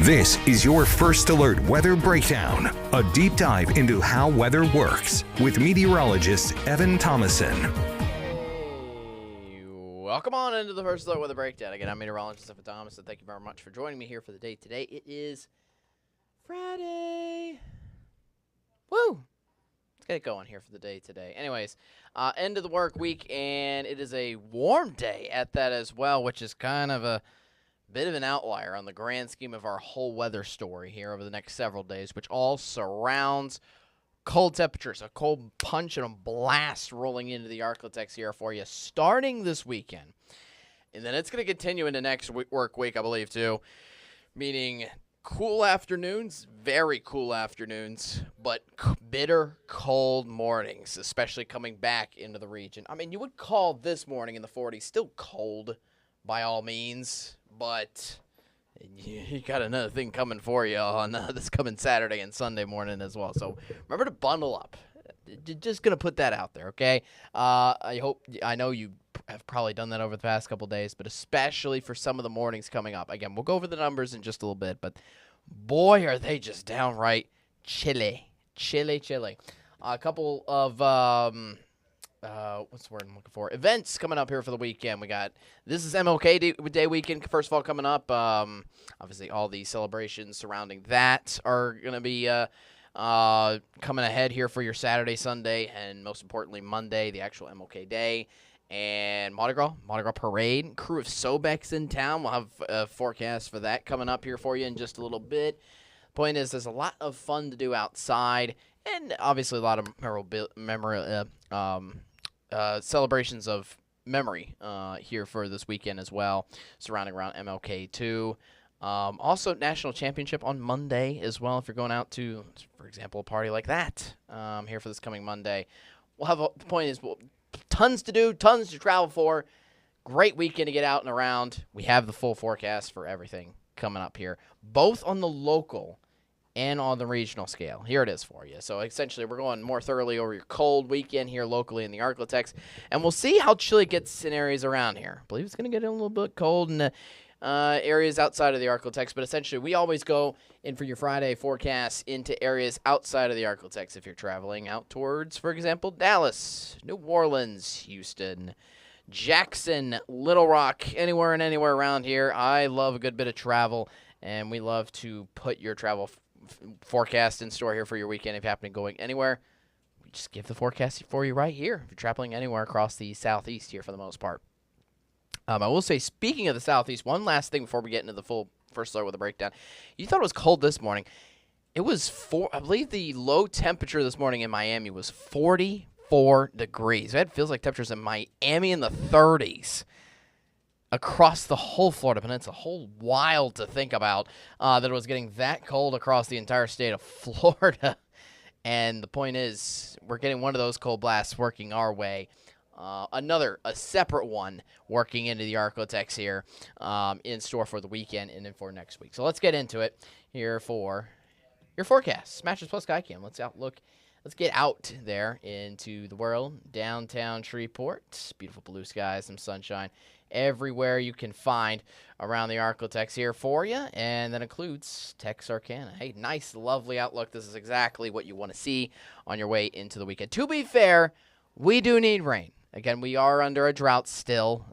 This is your First Alert Weather Breakdown, a deep dive into how weather works with meteorologist Evan Thomason. Hey, welcome on into the First Alert Weather Breakdown. Again, I'm meteorologist Evan Thomason. Thank you very much for joining me here for the day today. It is Friday. Woo! Let's get it going here for the day today. Anyways, end of the work week, and it is a warm day at that as well, which is kind of a bit of an outlier on the grand scheme of our whole weather story here over the next several days, which all surrounds cold temperatures, a cold punch and a blast rolling into the Arklatex here for you starting this weekend. And then it's going to continue into next work week, I believe, too, meaning cool afternoons, very cool afternoons, but bitter cold mornings, especially coming back into the region. I mean, you would call this morning in the 40s still cold by all means, but you got another thing coming for you on this coming Saturday and Sunday morning as well. So remember to bundle up. Just going to put that out there, okay? I know you have probably done that over the past couple days, but especially for some of the mornings coming up. Again, we'll go over the numbers in just a little bit, but boy, are they just downright chilly. A couple of what's the word I'm looking for? Events coming up here for the weekend. This is MLK Day weekend, first of all, coming up. Obviously, all the celebrations surrounding that are going to be coming ahead here for your Saturday, Sunday, and most importantly, Monday, the actual MLK Day. And Mardi Gras Parade. Crew of Sobex in town. We'll have a forecast for that coming up here for you in just a little bit. Point is, there's a lot of fun to do outside, and obviously a lot of celebrations of memory here for this weekend as well, surrounding around MLK2. Also, National Championship on Monday as well, if you're going out to, for example, a party like that here for this coming Monday. The point is, tons to do, tons to travel for. Great weekend to get out and around. We have the full forecast for everything coming up here, both on the local and on the regional scale. Here it is for you. So essentially, we're going more thoroughly over your cold weekend here locally in the Arklatex, and we'll see how chilly it gets in areas around here. I believe it's going to get a little bit cold in the areas outside of the Arklatex, but essentially, we always go in for your Friday forecast into areas outside of the Arklatex if you're traveling out towards, for example, Dallas, New Orleans, Houston, Jackson, Little Rock, anywhere and anywhere around here. I love a good bit of travel, and we love to put your travel forecast in store here for your weekend if you happen to going anywhere. We just give the forecast for you right here if you're traveling anywhere across the southeast here for the most part. I will say, speaking of the southeast, one last thing before we get into the full First Alert with a breakdown. You thought it was cold this morning. It was I believe the low temperature this morning in Miami was 44 degrees. It feels like temperatures in Miami in the 30s. Across the whole Florida Peninsula. Whole wild to think about that it was getting that cold across the entire state of Florida. And the point is, we're getting one of those cold blasts working our way. A separate one working into the Arklatex here in store for the weekend and then for next week. So let's get into it here for your forecast. Smashes plus Skycam. Let's get out there into the world. Downtown Shreveport. Beautiful blue skies, some sunshine everywhere you can find around the Arklatex here for you, and that includes Texarkana. Hey, nice, lovely outlook. This is exactly what you want to see on your way into the weekend. To be fair, we do need rain. Again, we are under a drought still.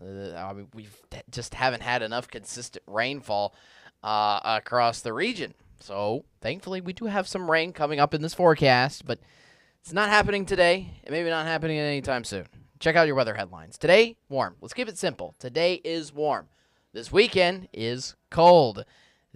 We just haven't had enough consistent rainfall across the region. So, thankfully, we do have some rain coming up in this forecast, but it's not happening today. It may be not happening anytime soon. Check out your weather headlines. Today, warm. Let's keep it simple. Today is warm. This weekend is cold.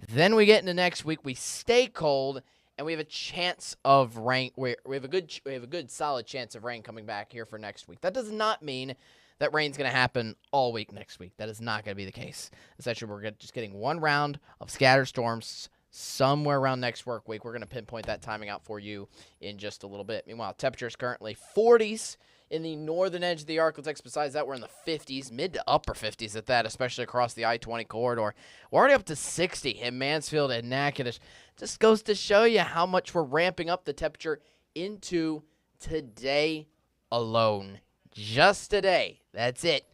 Then we get into next week. We stay cold, and we have a chance of rain. We have a good solid chance of rain coming back here for next week. That does not mean that rain's going to happen all week next week. That is not going to be the case. Essentially, we're just getting one round of scattered storms somewhere around next work week. We're going to pinpoint that timing out for you in just a little bit. Meanwhile, temperatures currently 40s in the northern edge of the Arklatex. Besides that, we're in the 50s, mid to upper 50s at that, especially across the I-20 corridor. We're already up to 60 in Mansfield and Natchitoches. Just goes to show you how much we're ramping up the temperature into today alone. Just today. That's it.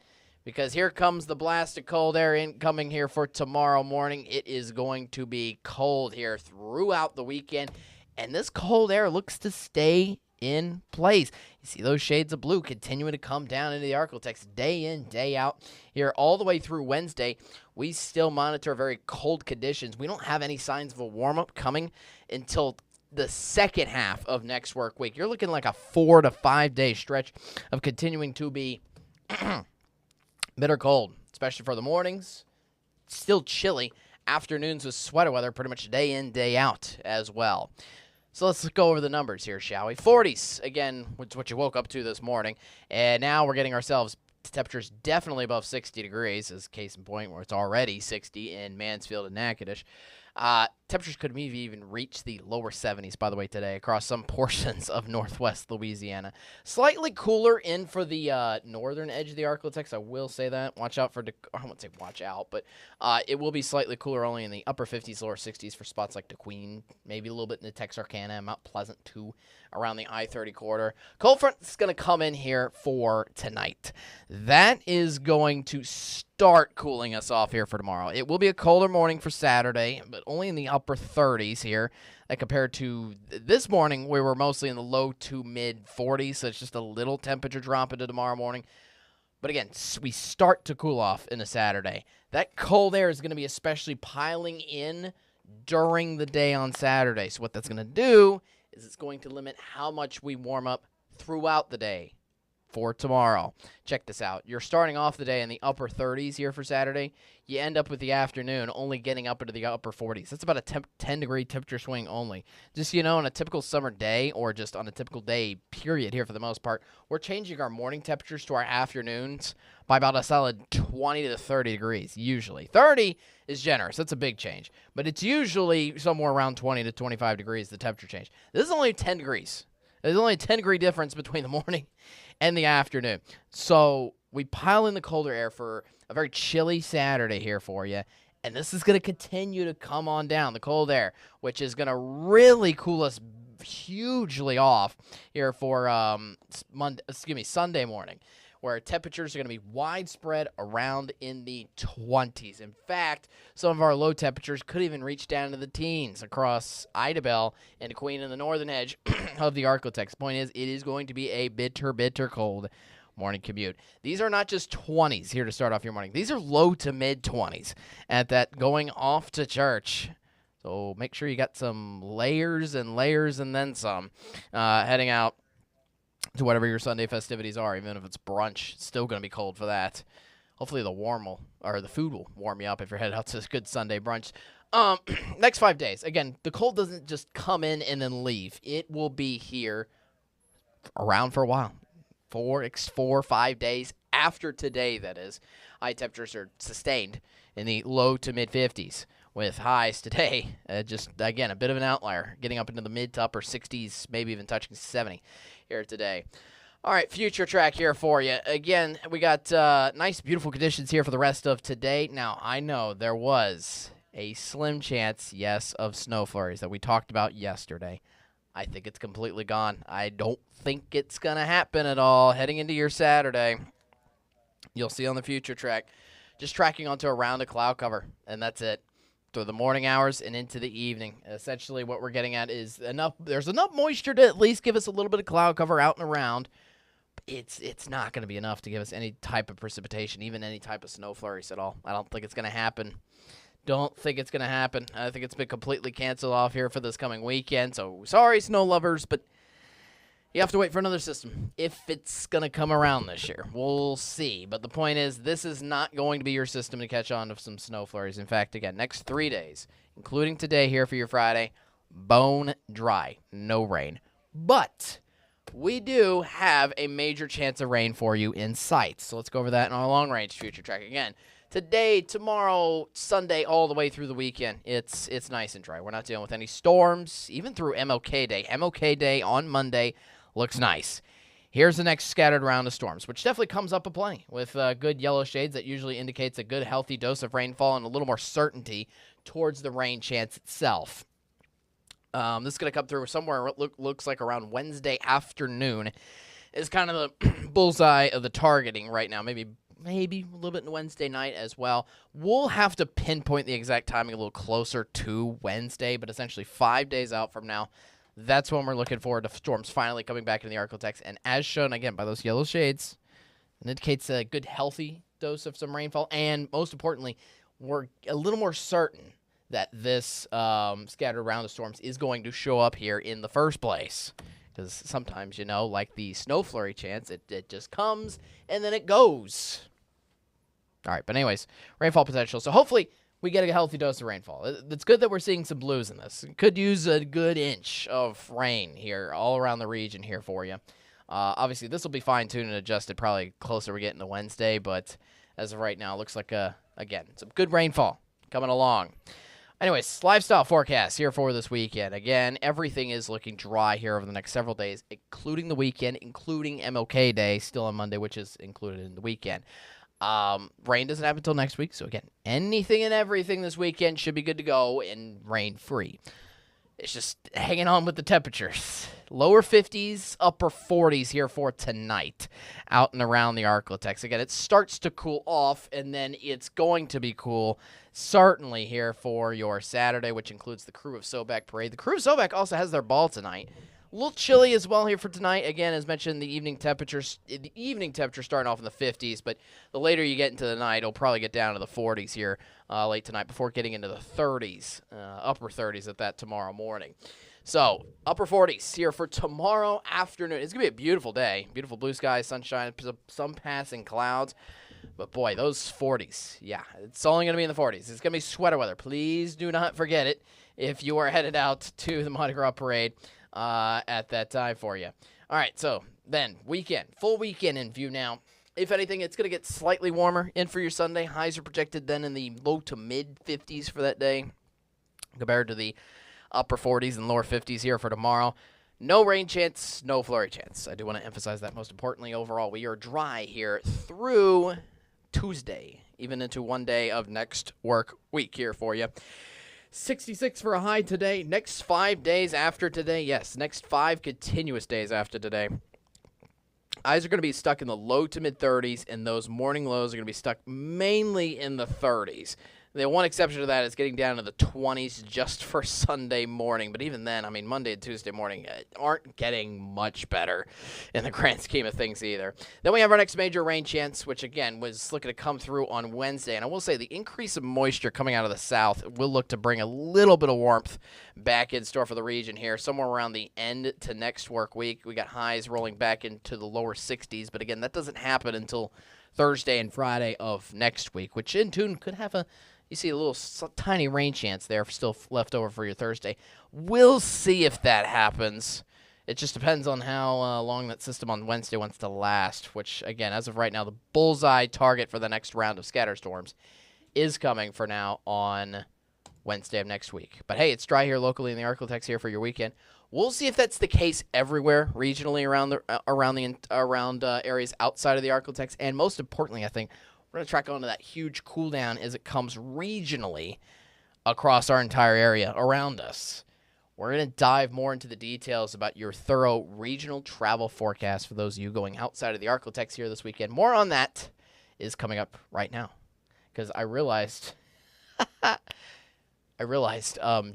because here comes the blast of cold air incoming here for tomorrow morning. It is going to be cold here throughout the weekend, and this cold air looks to stay in place. You see those shades of blue continuing to come down into the Arklatex day in, day out. Here all the way through Wednesday, we still monitor very cold conditions. We don't have any signs of a warm-up coming until the second half of next work week. You're looking like a 4 to 5 day stretch of continuing to be bitter cold, especially for the mornings. Still chilly. Afternoons with sweater weather pretty much day in, day out as well. So let's go over the numbers here, shall we? 40s, again, which is what you woke up to this morning. And now we're getting ourselves to temperatures definitely above 60 degrees, as case in point, where it's already 60 in Mansfield and Natchitoches. Temperatures could maybe even reach the lower 70s, by the way, today across some portions of northwest Louisiana. Slightly cooler in for the northern edge of the Arklatex, I will say that. Watch out for, I won't say watch out, but it will be slightly cooler only in the upper 50s, lower 60s for spots like DeQueen, maybe a little bit in the Texarkana, Mount Pleasant, too, around the I-30 corridor. Cold front is going to come in here for tonight. That is going to start cooling us off here for tomorrow. It will be a colder morning for Saturday, but only in the upper 30s here. Compared to this morning, we were mostly in the low to mid 40s, so it's just a little temperature drop into tomorrow morning. But again, we start to cool off in a Saturday. That cold air is going to be especially piling in during the day on Saturday. So what that's going to do is it's going to limit how much we warm up throughout the day for tomorrow. Check this out. You're starting off the day in the upper 30s here for Saturday. You end up with the afternoon only getting up into the upper 40s. That's about a 10-degree temperature swing only. Just so you know, on a typical summer day, or just on a typical day period here for the most part, we're changing our morning temperatures to our afternoons by about a solid 20 to 30 degrees, usually. 30 is generous. That's a big change. But it's usually somewhere around 20 to 25 degrees, the temperature change. This is only 10 degrees. There's only a 10-degree difference between the morning and the afternoon. So we pile in the colder air for a very chilly Saturday here for you. And this is going to continue to come on down, the cold air, which is going to really cool us hugely off here for Sunday morning, where temperatures are going to be widespread around in the 20s. In fact, some of our low temperatures could even reach down to the teens across Idabel and Queen in the northern edge of the Arklatex. Point is, it is going to be a bitter, bitter cold morning commute. These are not just 20s here to start off your morning. These are low to mid-20s at that going off to church. So make sure you got some layers and layers and then some heading out to whatever your Sunday festivities are. Even if it's brunch, it's still going to be cold for that. Hopefully the food will warm you up if you're headed out to this good Sunday brunch. Next 5 days. Again, the cold doesn't just come in and then leave. It will be here around for a while. 4 or 5 days after today, that is. High temperatures are sustained in the low to mid-50s. With highs today, just, again, a bit of an outlier, getting up into the mid to upper 60s, maybe even touching 70 here today. All right, future track here for you. Again, we got nice, beautiful conditions here for the rest of today. Now, I know there was a slim chance, yes, of snow flurries that we talked about yesterday. I think it's completely gone. I don't think it's going to happen at all heading into your Saturday. You'll see on the future track, just tracking onto a round of cloud cover, and that's it. Through the morning hours and into the evening. Essentially what we're getting at is there's enough moisture to at least give us a little bit of cloud cover out and around. It's not going to be enough to give us any type of precipitation, even any type of snow flurries at all. I don't think it's going to happen. Don't think it's going to happen. I think it's been completely canceled off here for this coming weekend. So sorry, snow lovers, but you have to wait for another system if it's going to come around this year. We'll see. But the point is, this is not going to be your system to catch on to some snow flurries. In fact, again, next 3 days, including today here for your Friday, bone dry, no rain. But we do have a major chance of rain for you in sight. So let's go over that in our long-range future track again. Today, tomorrow, Sunday, all the way through the weekend, it's nice and dry. We're not dealing with any storms, even through MLK Day. MLK Day on Monday looks nice. Here's the next scattered round of storms, which definitely comes up plenty with good yellow shades. That usually indicates a good, healthy dose of rainfall and a little more certainty towards the rain chance itself. This is going to come through somewhere looks like around Wednesday afternoon is kind of the bullseye of the targeting right now. Maybe maybe a little bit on Wednesday night as well. We'll have to pinpoint the exact timing a little closer to Wednesday, but essentially 5 days out from now, that's when we're looking forward to storms finally coming back in the Arctic. And as shown, again, by those yellow shades, it indicates a good, healthy dose of some rainfall. And most importantly, we're a little more certain that this scattered around the storms is going to show up here in the first place. Because sometimes, like the snow flurry chance, it just comes and then it goes. All right, but anyways, rainfall potential. So hopefully we get a healthy dose of rainfall. It's good that we're seeing some blues in this. Could use a good inch of rain here all around the region here for you. Obviously, this will be fine-tuned and adjusted probably closer we get into Wednesday, but as of right now, it looks like, again, some good rainfall coming along. Anyways, lifestyle forecast here for this weekend. Again, everything is looking dry here over the next several days, including the weekend, including MLK Day, still on Monday, which is included in the weekend. Rain doesn't happen until next week, so again, anything and everything this weekend should be good to go and rain-free. It's just hanging on with the temperatures. Lower 50s, upper 40s here for tonight out and around the Arklatex. Again, it starts to cool off, and then it's going to be cool certainly here for your Saturday, which includes the Crew of Sobek Parade. The Crew of Sobek also has their ball tonight. A little chilly as well here for tonight. Again, as mentioned, the evening temperature starting off in the 50s, but the later you get into the night, it'll probably get down to the 40s here late tonight before getting into the 30s, upper 30s at that tomorrow morning. So, upper 40s here for tomorrow afternoon. It's going to be a beautiful day. Beautiful blue skies, sunshine, some passing clouds. But, boy, those 40s, yeah, it's only going to be in the 40s. It's going to be sweater weather. Please do not forget it if you are headed out to the Mardi Gras Parade at that time for you. All right, so then weekend, full weekend in view now. If anything, it's going to get slightly warmer in for your Sunday. Highs are projected then in the low to mid 50s for that day compared to the upper 40s and lower 50s here for tomorrow. No rain chance, no flurry chance. I do want to emphasize that most importantly. Overall, we are dry here through Tuesday, even into one day of next work week here for you. 66 for a high today. Next 5 days after today, yes, next 5 continuous days after today. Highs are going to be stuck in the low to mid 30s, and those morning lows are going to be stuck mainly in the 30s. The one exception to that is getting down to the 20s just for Sunday morning. But even then, I mean, Monday and Tuesday morning aren't getting much better in the grand scheme of things either. Then we have our next major rain chance, which, again, was looking to come through on Wednesday. And I will say the increase of moisture coming out of the south will look to bring a little bit of warmth back in store for the region here. Somewhere around the end to next work week, we got highs rolling back into the lower 60s. But, again, that doesn't happen until Thursday and Friday of next week, which in tune could have you see a little tiny rain chance there still left over for your Thursday. We'll see if that happens. It just depends on how long that system on Wednesday wants to last, which, again, as of right now, the bullseye target for the next round of scatter storms is coming for now on Wednesday of next week. But, hey, it's dry here locally in the Arklatex here for your weekend. We'll see if that's the case everywhere regionally around areas outside of the Arklatex. And most importantly, I think, we're going to track onto that huge cool down as it comes regionally across our entire area around us. We're going to dive more into the details about your thorough regional travel forecast for those of you going outside of the Arklatex here this weekend. More on that is coming up right now because I realized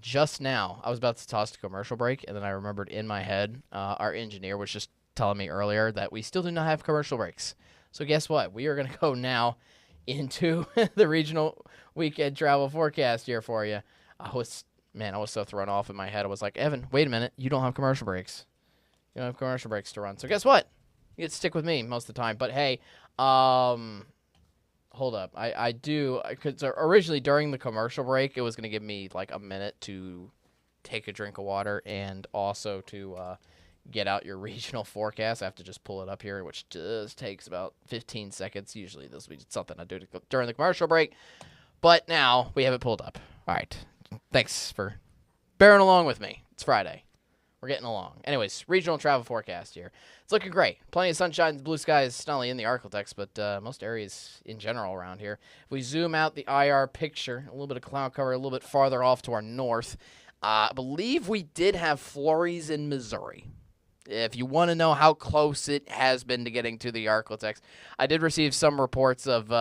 just now I was about to toss to commercial break, and then I remembered in my head our engineer was just telling me earlier that we still do not have commercial breaks. So guess what? We are going to go now into the regional weekend travel forecast here for you. I was so thrown off in my head. I was like, Evan, wait a minute. You don't have commercial breaks. You don't have commercial breaks to run. So guess what? You get to stick with me most of the time. But hey, hold up. I do, because originally during the commercial break, it was going to give me like a minute to take a drink of water and also to get out your regional forecast. I have to just pull it up here, which just takes about 15 seconds. Usually this will be something I do during the commercial break. But now we have it pulled up. All right. Thanks for bearing along with me. It's Friday. We're getting along. Anyways, regional travel forecast here. It's looking great. Plenty of sunshine, blue skies, not only in the Arklatex, but most areas in general around here. If we zoom out the IR picture, a little bit of cloud cover, a little bit farther off to our north, I believe we did have flurries in Missouri. if you want to know how close it has been to getting to the Arklatex, I did receive some reports of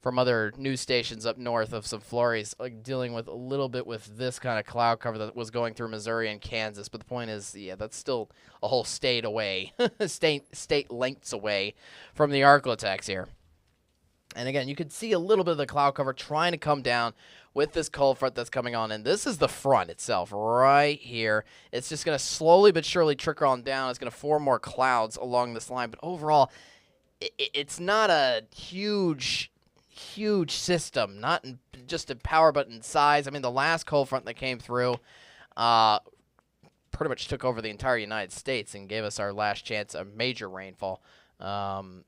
from other news stations up north of some flurries dealing with a little bit with this kind of cloud cover that was going through Missouri and Kansas. But the point is, yeah, that's still a whole state away, state lengths away from the Arklatex here. And again, you could see a little bit of the cloud cover trying to come down with this cold front that's coming on. And this is the front itself right here. It's just going to slowly but surely trickle on down. It's going to form more clouds along this line. But overall, it's not a huge system, not in just in power, but in size. I mean, the last cold front that came through pretty much took over the entire United States and gave us our last chance of major rainfall,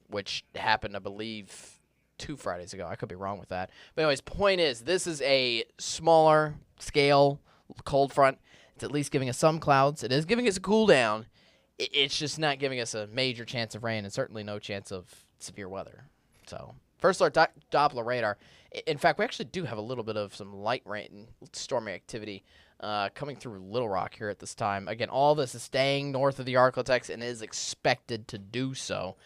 which happened, I believe, 2 Fridays ago. I could be wrong with that. But anyways, point is, this is a smaller scale cold front. It's at least giving us some clouds. It is giving us a cool down. It's just not giving us a major chance of rain and certainly no chance of severe weather. So, first alert Doppler radar. In fact, we actually do have a little bit of some light rain, stormy activity coming through Little Rock here at this time. Again, all this is staying north of the Arklatex and is expected to do so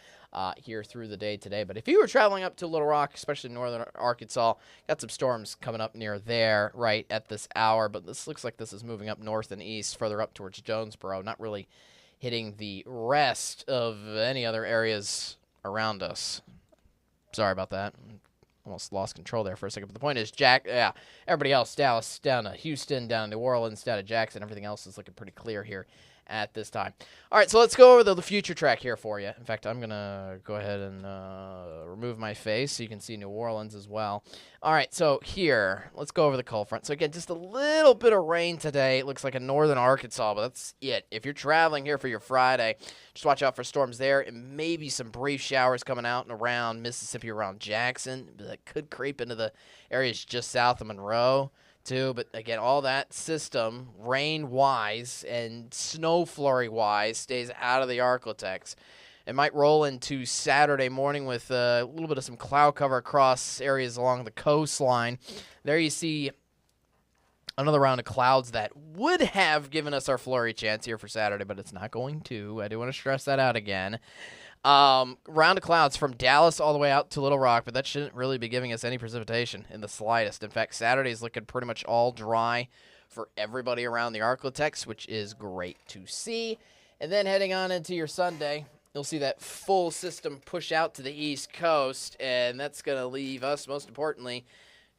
here through the day today. But if you were traveling up to Little Rock, especially northern Arkansas, got some storms coming up near there right at this hour. But this looks like this is moving up north and east, further up towards Jonesboro, not really hitting the rest of any other areas around us. Sorry about that. Almost lost control there for a second. But the point is, everybody else, Dallas, down to Houston, down to New Orleans, down to Jackson, everything else is looking pretty clear here at this time. All right, so let's go over the future track here for you. In fact, I'm going to go ahead and remove my face so you can see New Orleans as well. All right, so here, let's go over the cold front. So again, just a little bit of rain today. It looks like in northern Arkansas, but that's it. If you're traveling here for your Friday, just watch out for storms there and maybe some brief showers coming out and around Mississippi, around Jackson. That could creep into the areas just south of Monroe too. But again, all that system, rain-wise and snow flurry-wise, stays out of the Arklatex. It might roll into Saturday morning with a little bit of some cloud cover across areas along the coastline. There you see another round of clouds that would have given us our flurry chance here for Saturday, but it's not going to. I do want to stress that out again. Round of clouds from Dallas all the way out to Little Rock, but that shouldn't really be giving us any precipitation in the slightest. In fact, Saturday's looking pretty much all dry for everybody around the Arklatex, which is great to see. And then heading on into your Sunday, you'll see that full system push out to the East Coast, and that's going to leave us, most importantly,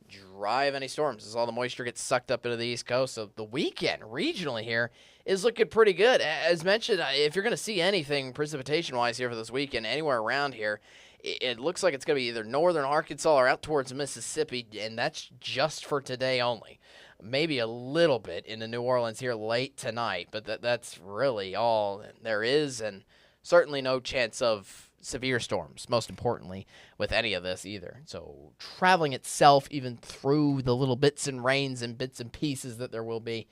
dry of any storms as all the moisture gets sucked up into the East Coast. So the weekend regionally here is looking pretty good. As mentioned, if you're going to see anything precipitation-wise here for this weekend anywhere around here, it looks like it's going to be either northern Arkansas or out towards Mississippi, and that's just for today only. Maybe a little bit into New Orleans here late tonight, but that's really all there is, and certainly no chance of severe storms, most importantly, with any of this either. So traveling itself, even through the little bits and rains and bits and pieces that there will be,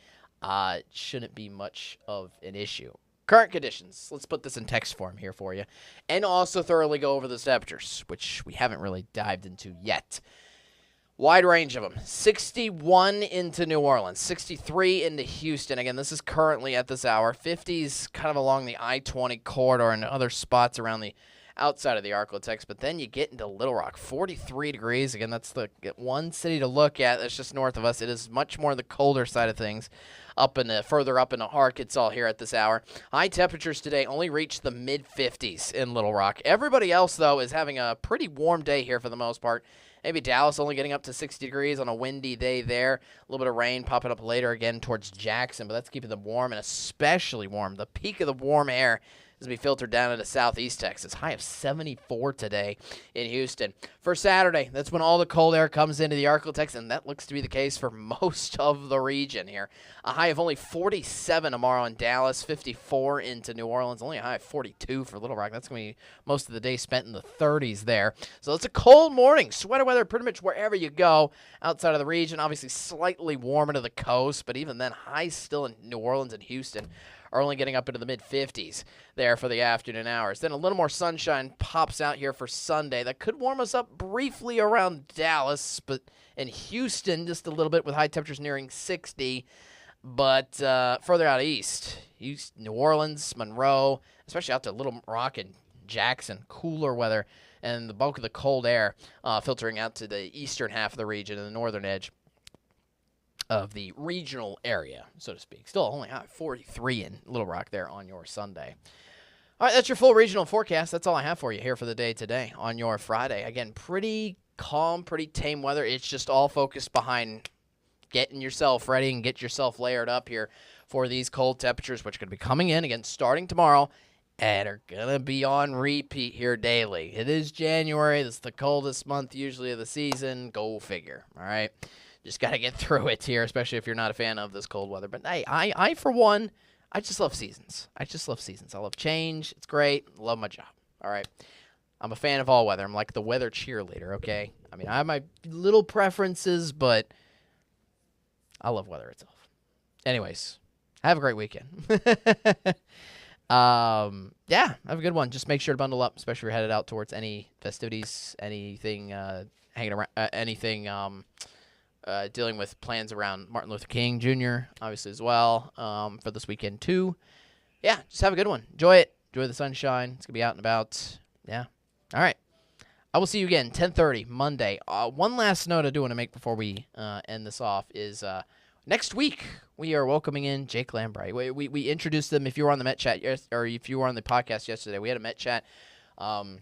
shouldn't be much of an issue. Current conditions, let's put this in text form here for you, and also thoroughly go over the temperatures, which we haven't really dived into yet. Wide range of them. 61 into New Orleans, 63 into Houston. Again, this is currently at this hour. 50s kind of along the I-20 corridor and other spots around the outside of the Arklatex. But then you get into Little Rock, 43 degrees. Again, that's the one city to look at that's just north of us. It is much more the colder side of things, further up into Arkansas here at this hour. High temperatures today only reached the mid-50s in Little Rock. Everybody else, though, is having a pretty warm day here for the most part. Maybe Dallas only getting up to 60 degrees on a windy day there. A little bit of rain popping up later again towards Jackson, but that's keeping them warm and especially warm. The peak of the warm air is going to be filtered down into southeast Texas. High of 74 today in Houston. For Saturday, that's when all the cold air comes into the Arklatex, and that looks to be the case for most of the region here. A high of only 47 tomorrow in Dallas, 54 into New Orleans, only a high of 42 for Little Rock. That's going to be most of the day spent in the 30s there. So it's a cold morning. Sweater weather pretty much wherever you go outside of the region. Obviously slightly warmer to the coast, but even then, highs still in New Orleans and Houston are only getting up into the mid-50s there for the afternoon hours. Then a little more sunshine pops out here for Sunday. That could warm us up briefly around Dallas, but in Houston just a little bit with high temperatures nearing 60. But further out east, New Orleans, Monroe, especially out to Little Rock and Jackson, cooler weather, and the bulk of the cold air filtering out to the eastern half of the region and the northern edge of the regional area, so to speak. Still only 43 in Little Rock there on your Sunday. All right, that's your full regional forecast. That's all I have for you here for the day today on your Friday. Again, pretty calm, pretty tame weather. It's just all focused behind getting yourself ready and get yourself layered up here for these cold temperatures, which are going to be coming in, again, starting tomorrow, and are going to be on repeat here daily. It is January. This is the coldest month usually of the season. Go figure, all right? Just got to get through it here, especially if you're not a fan of this cold weather. But hey, I for one, I just love seasons. I love change. It's great. Love my job. All right. I'm a fan of all weather. I'm like the weather cheerleader, okay? I mean, I have my little preferences, but I love weather itself. Anyways, have a great weekend. Yeah, have a good one. Just make sure to bundle up, especially if you're headed out towards any festivities, anything hanging around, dealing with plans around Martin Luther King Jr., obviously, as well, for this weekend, too. Yeah, just have a good one. Enjoy it. Enjoy the sunshine. It's going to be out and about. Yeah. All right. I will see you again, 10:30, Monday. One last note I do want to make before we end this off is next week we are welcoming in Jake Lambright. We introduced them. If you were on the Met Chat, or if you were on the podcast yesterday, we had a Met Chat kind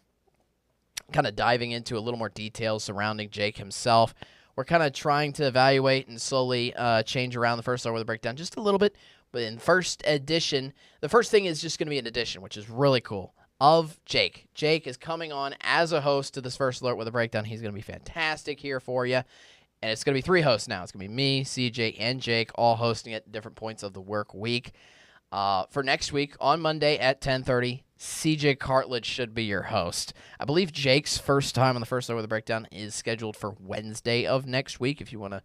of diving into a little more details surrounding Jake himself. We're kind of trying to evaluate and slowly change around the first weather breakdown just a little bit. But in first edition, the first thing is just going to be an edition, which is really cool, of Jake. Jake is coming on as a host to this first alert weather breakdown. He's going to be fantastic here for you. And it's going to be 3 hosts now. It's going to be me, CJ, and Jake, all hosting at different points of the work week. For next week, on Monday at 10:30, CJ Cartledge should be your host. I believe Jake's first time on the first alert weather breakdown is scheduled for Wednesday of next week, if you want to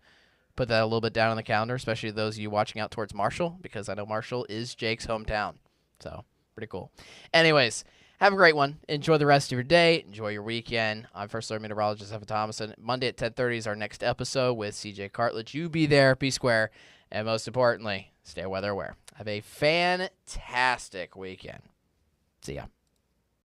put that a little bit down on the calendar, especially those of you watching out towards Marshall, because I know Marshall is Jake's hometown. So, pretty cool. Anyways, have a great one. Enjoy the rest of your day. Enjoy your weekend. I'm First Alert Meteorologist Evan Thomason. Monday at 10:30 is our next episode with CJ Cartledge. You be there, be square, and most importantly, stay weather aware. Have a fantastic weekend. See ya.